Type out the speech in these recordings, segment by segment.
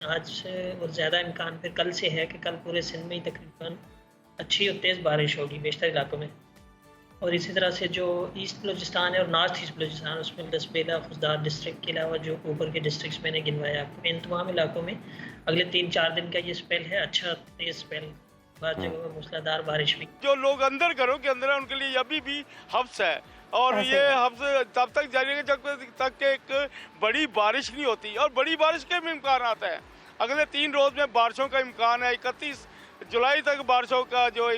आज से और ज़्यादा इम्कान फिर कल से है कि कल पूरे सिंध में ही तकरीबन अच्छी और तेज़ बारिश होगी बेशतर इलाकों में। और इसी तरह से जो ईस्ट बलूचिस्तान है और नॉर्थ ईस्ट बलूचिस्तान, उसमें दसबेला फुजदार डिस्ट्रिक्ट के अलावा जो ऊपर के डिस्ट्रिक्ट्स मैंने गिनवाए आपको, इन तमाम इलाकों में अगले 3-4 दिन का ये स्पेल है, अच्छा तेज़ स्पेल, बाद जगहों में मूसलाधार बारिश भी। जो लोग अंदर घरों के अंदर हैं उनके लिए अभी भी हफ्स है, और ये हफ्स तब तक जारी है जब तक कि एक बड़ी बारिश नहीं होती, और बड़ी बारिश के भी इम्कान आता है। अगले 3 रोज में बारिशों का इम्कान है। 31 जुलाई तक बारिशों का जो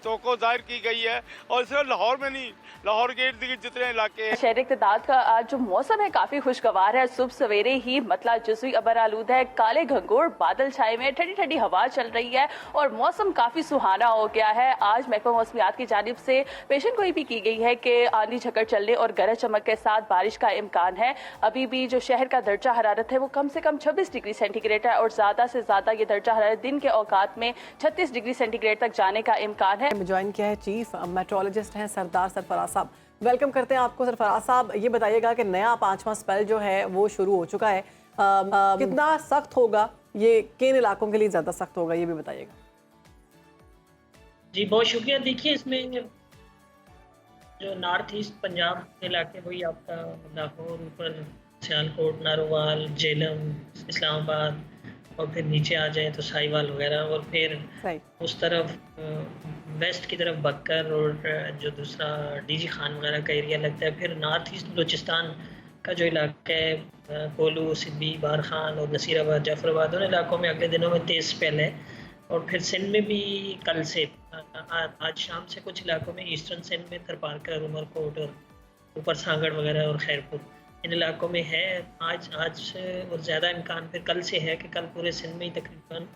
तवक्को जाहिर की गई है, और सिर्फ लाहौर में नहीं, लाहौर के इर्द गिर्द जितने इलाके हैं। शहर इक़्तिदार का आज जो मौसम है काफी खुशगवार है। सुबह सवेरे ही मतला जुज़वी अबर आलूद है, काले घंघोर बादल छाए हुए, ठंडी ठंडी हवा चल रही है और मौसम काफी सुहाना हो गया है। आज महकमा मौसमियात की जानिब से पेशन गोई भी की गई है कि आंधी झकड़ चलने और गरज चमक के साथ बारिश का इम्कान है। अभी भी जो शहर का दर्जा हरारत है वो कम से कम 26 डिग्री सेंटीग्रेड है और ज्यादा से ज्यादा ये दर्जा हरारत दिन के औकात में 36 डिग्री सेंटीग्रेड तक जाने का इम्कान है। ज्वाइन किया है चीफ मेट्रोलॉजिस्ट हैं सरदार सरफराज साहब। वेलकम करते हैं आपको सरफराज साहब। ये बताइएगा कि नया 5वां स्पेल जो है वो शुरू हो चुका है, कितना सख्त होगा, ये किन इलाकों के लिए ज़्यादा सख्त होगा, ये भी बताइएगा। जी बहुत शुक्रिया। देखिए, इसमें जो नॉर्थ ईस्ट पंजाब के इलाके, वही आपका लाहौर, ऊपर सियालकोट, नारोवाल, जेलम, इस्लामाबाद, और फिर नीचे आ जाएं तो साहिवाल वगैरह, और फिर उस तरफ वेस्ट की तरफ बक्कर और जो दूसरा डीजी खान वगैरह का एरिया लगता है। फिर नॉर्थ ईस्ट बलूचिस्तान का जो इलाका है, कोलू, सिद्दी, बारखान और नसीराबाद, जाफराबाद, उन इलाकों में अगले दिनों में तेज़ स्पेल है। और फिर सिंध में भी कल से आज शाम से कुछ इलाकों में, ईस्टर्न सिंध में थरपारकर, उमरकोट और ऊपर सांगड़ वगैरह और खैरपुर, इन इलाकों में है आज से और ज़्यादा इम्कान फिर कल से है कि कल पूरे सिंध में ही तकरीबन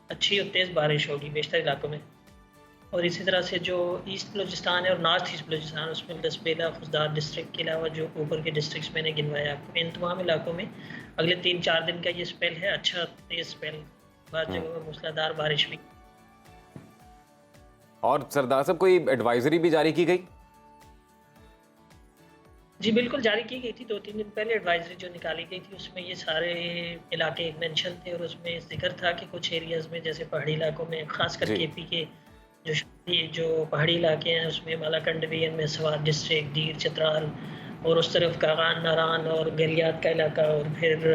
अच्छी और तेज़ बारिश होगी बेशतर इलाकों में। और इसी तरह से जो ईस्ट बलूचिस्तान है और नॉर्थ ईस्ट बलूचिस्तान, उसमें दसबेला फुजदार डिस्ट्रिक्ट के अलावा जो ऊपर के डिस्ट्रिक्ट्स मैंने गिनवाए आपको, इन तमाम इलाकों में अगले 3-4 दिन का ये स्पेल है, अच्छा तेज़ स्पेल, बाद जगहों में मूसलाधार बारिश भी। और सरदार साहब, कोई एडवाइजरी भी जारी की गई? जी बिल्कुल, जारी की गई थी। 2-3 दिन पहले एडवाइजरी जो निकाली गई थी, उसमें ये सारे इलाके मेंशन थे और उसमें जिक्र था कि कुछ एरियाज़ में, जैसे पहाड़ी इलाकों में, खासकर केपी के जो पहाड़ी इलाके हैं, उसमें मालाकंड डिवीजन में सवात डिस्ट्रिक्ट, दीर, चित्राल, और उस तरफ कागान, नारान और गलियात का इलाका, और फिर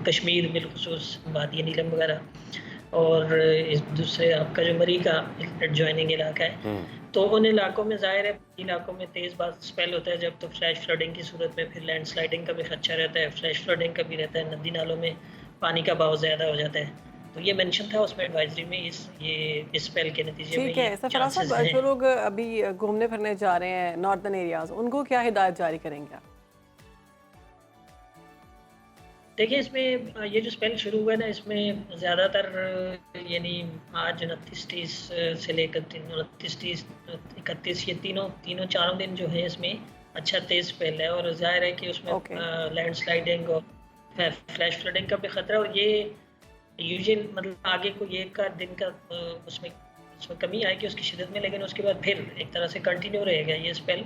कश्मीर बिलखुसूस वादी नीलम वगैरह, और इस दूसरे आपका जो मरी का एडजॉइनिंग इलाका है, तो उन इलाकों में ज़ाहिर है इलाकों में तेज़ स्पेल होता है जब, तो फ्लैश फ्लडिंग की सूरत में फिर लैंडस्लाइडिंग का भी खदशा रहता है, फ्लैश फ्लडिंग का भी रहता है, नदी नालों में पानी का बहाव ज़्यादा हो जाता है। तो ये मेंशन था उसमें एडवाइजरी में, इस स्पेल के नतीजे में। ठीक है सरफराज साहब, जो लोग अभी घूमने फिरने जा रहे हैं नॉर्दर्न एरियाज, उनको क्या हिदायत जारी करेंगे आप? देखिए, इसमें ये जो स्पेल शुरू हुआ है ना, इसमें ज़्यादातर यानी आज 29-30 से लेकर 29-30, 31, ये तीनों चारों दिन जो है इसमें अच्छा तेज़ स्पेल है, और जाहिर है कि उसमें लैंडस्लाइडिंग और फ्लैश फ्लडिंग का भी ख़तरा, और ये यूजुअल मतलब आगे को ये का दिन का उसमें कमी आएगी उसकी शिदत में, लेकिन उसके बाद फिर एक तरह से कंटिन्यू रहेगा ये स्पेल।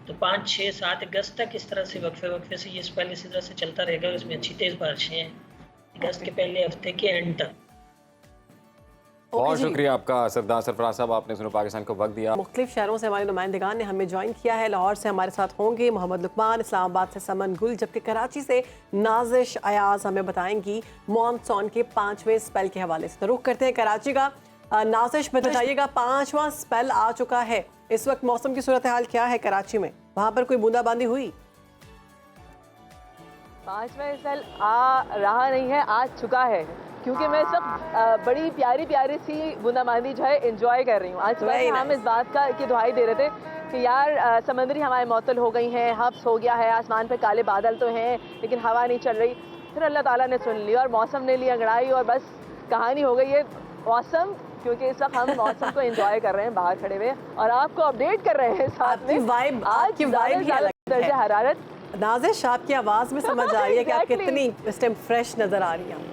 तो 5, 6, 7 अगस्त तक इस तरह से वक्फे से ये स्पेल इसी तरह से चलता रहेगा। इसमें अच्छी तेज़ बारिशें हैं अगस्त के पहले हफ्ते के एंड तक। बहुत शुक्रिया आपका सरदार सरफराज साहब, आपने सुनो पाकिस्तान को वक्त दिया। मुख्तलिफ शहरों से हमारे नुमाइंदगान ने हमें ज्वाइन किया है। लाहौर से हमारे साथ होंगे मोहम्मद लुकमान, इस्लामाबाद से समन गुल, जबकि कराची से नाजिश अयाज हमें बताएंगी मॉनसून के 5वें स्पेल के हवाले से। तो रुख करते हैं कराची का। नाजिश बताइएगा, 5वां स्पेल आ चुका है, इस वक्त मौसम की सूरत हाल क्या है कराची में? वहाँ पर कोई बूंदाबांदी हुई? 5वां स्पेल आ रहा नहीं है, आ चुका है, क्योंकि मैं सब बड़ी प्यारी प्यारी सी बूंदाबांदी जो है एंजॉय कर रही हूँ। आज सुबह हम इस बात की दुहाई दे रहे थे कि यार समंदरी हवाएं मअतल हो गई हैं, हब्स हो गया है, आसमान पे काले बादल तो हैं लेकिन हवा नहीं चल रही। फिर अल्लाह ताला ने सुन ली और मौसम ने ली अंगड़ाई, और बस कहानी हो गई है मौसम, क्योंकि इस वक्त हम मौसम को एंजॉय कर रहे हैं बाहर खड़े हुए, और आपको अपडेट कर रहे हैं साथ में। आपकी वाइब दर्जा हरारत। नाजिश, आपकी आवाज़ में समझ आ रही है कि आप कितनी इस टाइम फ्रेश नज़र आ रही हैं।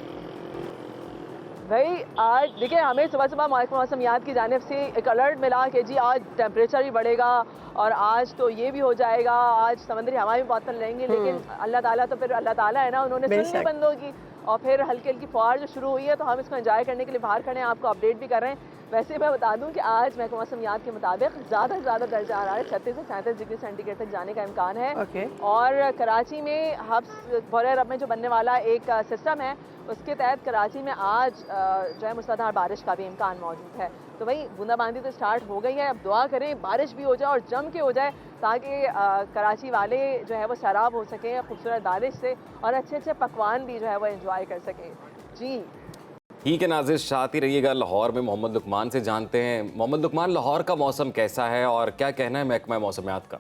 भाई आज देखिए, हमें सुबह सुबह महकमा मौसमियात की जानिब से एक अलर्ट मिला कि जी आज टेम्परेचर भी बढ़ेगा और आज तो ये भी हो जाएगा, आज समंदरी हवाएं भी मअतल रहेंगी, लेकिन अल्लाह ताला तो फिर अल्लाह ताला है ना, उन्होंने सुन ली बंदों की और फिर हल्की हल्की फुहार जो शुरू हुई है, तो हम इसको एंजॉय करने के लिए बाहर खड़े हैं, आपको अपडेट भी कर रहे हैं। वैसे मैं बता दूं कि आज महकमा मौसमियात के मुताबिक ज़्यादा से ज़्यादा दर्जा हरारत 36 से 37 डिग्री सेंटीग्रेड तक जाने का इम्कान है। और कराची में हब्स बौरे रब में जो बनने वाला एक सिस्टम है, उसके तहत कराची में आज जो है मूसलाधार बारिश का भी इम्कान मौजूद है। तो वही बूंदाबांदी तो स्टार्ट हो गई है, अब दुआ करें बारिश भी हो जाए और जम के हो जाए, ताकि कराची वाले जो है वो सैराब हो सकें खूबसूरत बारिश से, और अच्छे अच्छे पकवान भी जो है वो एंजॉय कर सकें। जी ठीक है नाज़िश, साथ ही रहिएगा। लाहौर में मोहम्मद लुकमान से जानते हैं। मोहम्मद लुकमान, लाहौर का मौसम कैसा है और क्या कहना है महकमा मौसमियात का?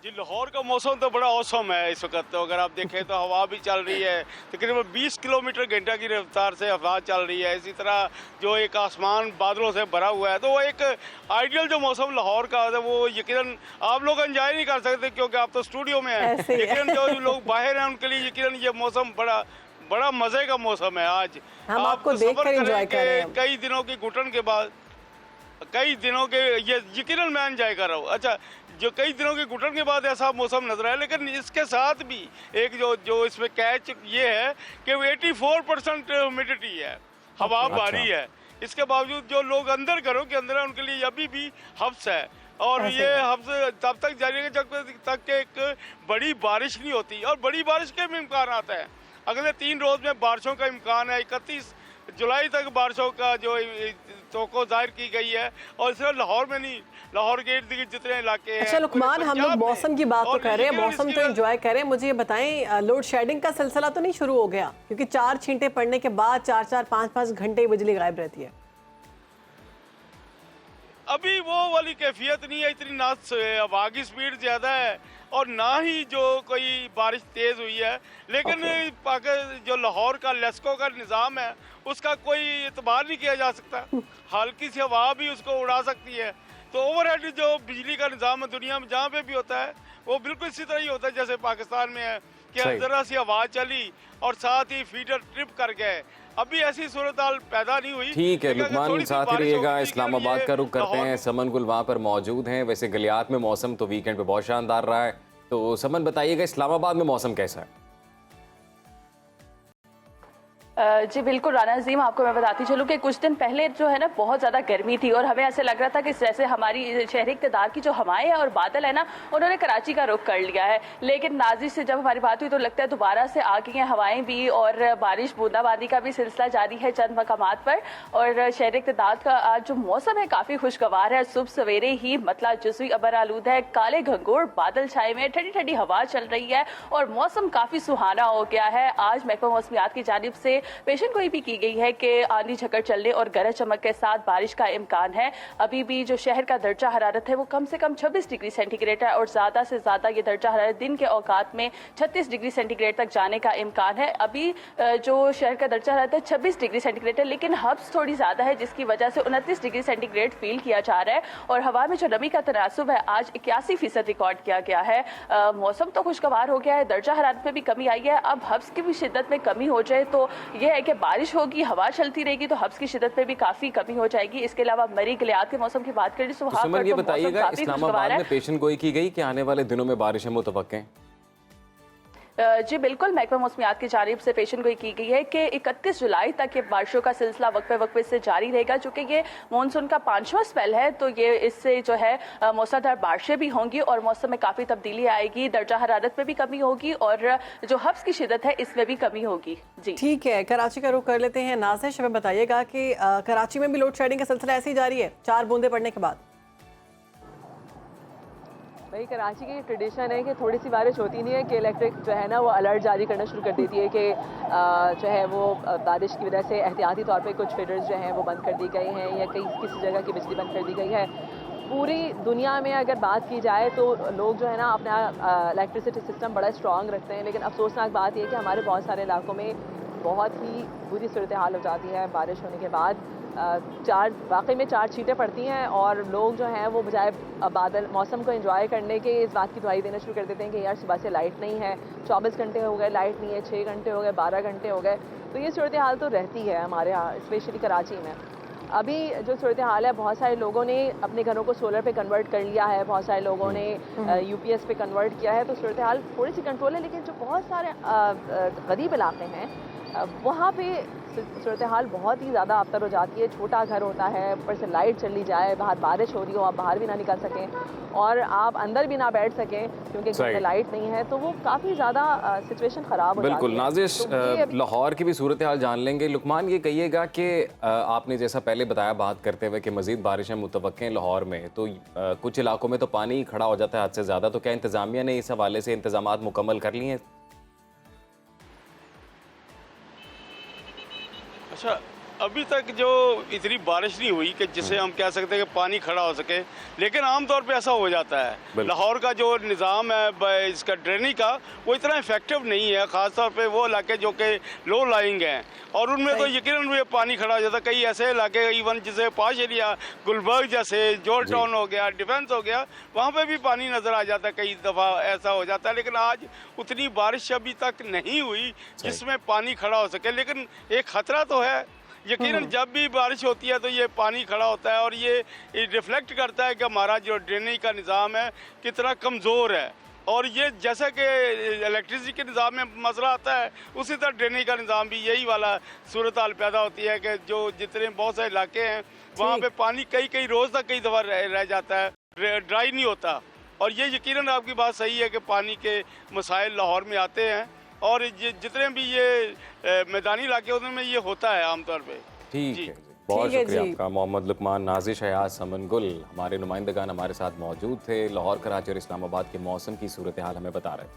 जी, लाहौर का मौसम तो बड़ा औसम है इस वक्त। तो अगर आप देखें तो हवा भी चल रही है, तकरीबन 20 किलोमीटर घंटा की रफ्तार से हवा चल रही है। इसी तरह जो एक आसमान बादलों से भरा हुआ है, तो वो एक आइडियल जो मौसम लाहौर का है, वो यकीनन आप लोग एंजॉय नहीं कर सकते क्योंकि आप तो स्टूडियो में हैं। यकीनन जो लोग बाहर हैं उनके लिए यकीनन ये मौसम बड़ा मजे का मौसम है। आज हम आपको देखकर एंजॉय कर रहे हैं। कई दिनों की घुटन के बाद, कई दिनों के ये यकीनन मैं एंजॉय कर रहा हूँ। अच्छा, जो कई दिनों के घुटन के बाद ऐसा मौसम नजर आया, लेकिन इसके साथ भी एक जो इसमें कैच ये है कि 84% ह्यूमिडिटी है, हवा भारी है। इसके बावजूद जो लोग अंदर घरों के अंदर है उनके लिए अभी भी हब्स है, और ये हब्स तब तक जारी है जब तक कि एक बड़ी बारिश नहीं होती, और बड़ी बारिश के भी इम्कान आता है। अगले 3 रोज में बारिशों का इम्कान है। 31 जुलाई तक बारिशों का जो तो जाहिर की गई है, और सिर्फ लाहौर में नहीं, लाहौर के इर्द गिर्द जितने इलाके हैं। अच्छा लुकमान, हम लोग मौसम की बात तो कर रहे हैं, मौसम तो एंजॉय करें। मुझे ये बताएं, लोड शेडिंग का सिलसिला तो नहीं शुरू हो गया? क्योंकि 4 छींटे पड़ने के बाद 4-4, 5-5 घंटे बिजली गायब रहती है। अभी वो वाली कैफियत नहीं है, इतनी ना हवा की स्पीड ज़्यादा है और ना ही जो कोई बारिश तेज़ हुई है। लेकिन जो लाहौर का लेस्को का निज़ाम है, उसका कोई एतबार नहीं किया जा सकता। हल्की सी हवा भी उसको उड़ा सकती है। तो ओवरहेड जो बिजली का निज़ाम है दुनिया में जहाँ पे भी होता है, वो बिल्कुल इसी तरह ही होता है जैसे पाकिस्तान में है कि ज़रा सी हवा चली और साथ ही फीडर ट्रिप कर गए। अभी ऐसी सूरत हाल पैदा नहीं हुई। ठीक है लुकमान, साथ ही रहिएगा। इस्लामाबाद का रुख करते हैं। समन गुल वहाँ पर मौजूद हैं। वैसे गलियात में मौसम तो वीकेंड पे बहुत शानदार रहा है। तो समन बताइएगा, इस्लामाबाद में मौसम कैसा है? जी बिल्कुल राना अजीम, आपको मैं बताती चलूँ कि कुछ दिन पहले जो है ना बहुत ज़्यादा गर्मी थी, और हमें ऐसे लग रहा था कि जैसे हमारी शहरी इक़्तिदार की जो हवाएं हैं और बादल है ना, उन्होंने कराची का रुख कर लिया है। लेकिन नाज़िश से जब हमारी बात हुई तो लगता है दोबारा से आ गई हैं हवाएं भी, और बारिश बूंदाबांदी का भी सिलसिला जारी है चंद मकामात पर। और शहरी इक़्तिदार का आज जो मौसम है काफ़ी खुशगवार है। सुबह सवेरे ही मतला जुज़वी अबर आलूद है, काले घंघोर बादल छाए हुए, ठंडी ठंडी हवा चल रही है और मौसम काफ़ी सुहाना हो गया है। आज महकमा मौसमियात की जानिब से पेशन गोई भी की गई है कि आंधी झकड़ चलने और गरज चमक के साथ बारिश का इम्कान है। अभी भी जो शहर का दर्जा हरारत है वो कम से कम 26 डिग्री सेंटीग्रेड है, और ज़्यादा से ज़्यादा ये दर्जा हरारत दिन के औकात में 36 डिग्री सेंटीग्रेड तक जाने का इम्कान है। अभी जो शहर का दर्जा हरारत है 26 डिग्री सेंटीग्रेड है, लेकिन हब्स थोड़ी ज़्यादा है जिसकी वजह से 29 डिग्री सेंटीग्रेड फील किया जा रहा है, और हवा में जो नमी का तनासुब है आज 81% रिकॉर्ड किया गया है। मौसम तो खुशगवार हो गया है, दर्जा हरारत में भी कमी आई है। अब हब्स की भी शिद्दत में कमी हो जाए तो यह है कि बारिश होगी, हवा चलती रहेगी, तो हब्स की शिद्दत में भी काफी कमी हो जाएगी। इसके अलावा मरी गलियात के मौसम की बात करें तो सुमन ये बताइएगा, इस्लामाबाद में पेशन गोई की गई कि आने वाले दिनों में बारिशें मुतवक्के हैं? जी बिल्कुल, महकमा मौसमियात की जानिब से पेशन गोई की गई है कि 31 जुलाई तक ये बारिशों का सिलसिला वक्फे से जारी रहेगा। चूँकि ये मानसून का 5वां स्पेल है, तो ये इससे जो है मौसलाधार बारिशें भी होंगी और मौसम में काफ़ी तब्दीली आएगी, दर्जा हरारत में भी कमी होगी और जो हब्स की शिदत है इसमें भी कमी होगी। जी ठीक है, कराची का रुख कर लेते हैं। नाज़िश, हमें बताइएगा कि कराची में भी लोड शेडिंग का सिलसिला ऐसे ही जारी है 4 बूंदे पड़ने के बाद? भाई कराची की ट्रेडिशन है कि थोड़ी सी बारिश होती नहीं है कि इलेक्ट्रिक जो है ना वो अलर्ट जारी करना शुरू कर देती है कि जो है वो बारिश की वजह से एहतियाती तौर पे कुछ फीडर्स जो हैं वो बंद कर दी गई हैं या किसी जगह की बिजली बंद कर दी गई है। पूरी दुनिया में अगर बात की जाए तो लोग जो है ना अपना इलेक्ट्रिसिटी सिस्टम बड़ा स्ट्रॉन्ग रखते हैं, लेकिन अफसोसनाक बात यह है कि हमारे बहुत सारे इलाकों में बहुत ही बुरी सूरत हाल हो जाती है बारिश होने के बाद। वाकई में 4 छींटें पड़ती हैं और लोग जो हैं वो बजाय बादल मौसम को एंजॉय करने के इस बात की दुआई देना शुरू कर देते हैं कि यार सुबह से लाइट नहीं है, 24 घंटे हो गए लाइट नहीं है, 6 घंटे हो गए, 12 घंटे हो गए। तो ये सूरत हाल तो रहती है हमारे यहाँ, स्पेशली कराची में। अभी जो सूरत हाल है, बहुत सारे लोगों ने अपने घरों को सोलर पे कन्वर्ट कर लिया है, बहुत सारे लोगों ने यूपीएस पे कन्वर्ट किया है, तो सूरत हाल थोड़ी सी कंट्रोल है। लेकिन जो बहुत सारे गरीब इलाके हैं वहाँ पे सूरत हाल बहुत ही ज़्यादा अबतर हो जाती है। छोटा घर होता है, ऊपर से लाइट चली जाए, बाहर बारिश हो रही हो, आप बाहर भी ना निकल सकें और आप अंदर भी ना बैठ सकें क्योंकि घर में लाइट नहीं है, तो वो काफ़ी ज़्यादा सिचुएशन ख़राब हो जाती है। बिल्कुल नाजिश, तो लाहौर की भी सूरत हाल जान लेंगे। लुकमान, ये कहिएगा कि आपने जैसा पहले बताया बात करते हुए कि मज़ीद बारिशें मुतवक्के हैं लाहौर में, तो कुछ इलाकों में तो पानी खड़ा हो जाता है हद से ज़्यादा, तो क्या इंतज़ामिया ने इस हवाले से इंतजामात मुकम्मल कर लिए हैं? अच्छा, अभी तक जो इतनी बारिश नहीं हुई कि जिसे हम कह सकते हैं कि पानी खड़ा हो सके, लेकिन आमतौर पे ऐसा हो जाता है। लाहौर का जो निज़ाम है इसका ड्रेनेज का, वो इतना इफेक्टिव नहीं है, ख़ासतौर पे वो इलाके जो कि लो लाइंग हैं और उनमें तो यकीनन ये पानी खड़ा हो जाता है। कई ऐसे इलाके इवन जैसे पाश एरिया गुलबर्ग जैसे, जॉर्ज टाउन हो गया, डिफेंस हो गया, वहाँ पे भी पानी नज़र आ जाता है, कई दफ़ा ऐसा हो जाता है। लेकिन आज उतनी बारिश अभी तक नहीं हुई जिसमें पानी खड़ा हो सके, लेकिन एक ख़तरा तो है। यकीनन जब भी बारिश होती है तो ये पानी खड़ा होता है और ये रिफ्लेक्ट करता है कि हमारा जो ड्रेनेज का निज़ाम है कितना कमज़ोर है। और ये जैसा कि इलेक्ट्रिसिटी के निज़ाम में मसला आता है, उसी तरह ड्रेनेज का निज़ाम भी यही वाला सूरत हाल पैदा होती है कि जो जितने बहुत सारे इलाके हैं वहाँ पे पानी कई रोज़ तक कई दफ़ा रह जाता है, ड्राई नहीं होता। और ये यकीनन आपकी बात सही है कि पानी के मसाइल लाहौर में आते हैं और जितने भी ये मैदानी इलाके होते हैं उनमें ये होता है आमतौर पे। ठीक है, बहुत शुक्रिया आपका। मोहम्मद लुकमान, नाज़िश अयाज, समन गुल, हमारे नुमाइंदगान हमारे साथ मौजूद थे। लाहौर, कराची और इस्लामाबाद के मौसम की सूरत हाल हमें बता रहे थे।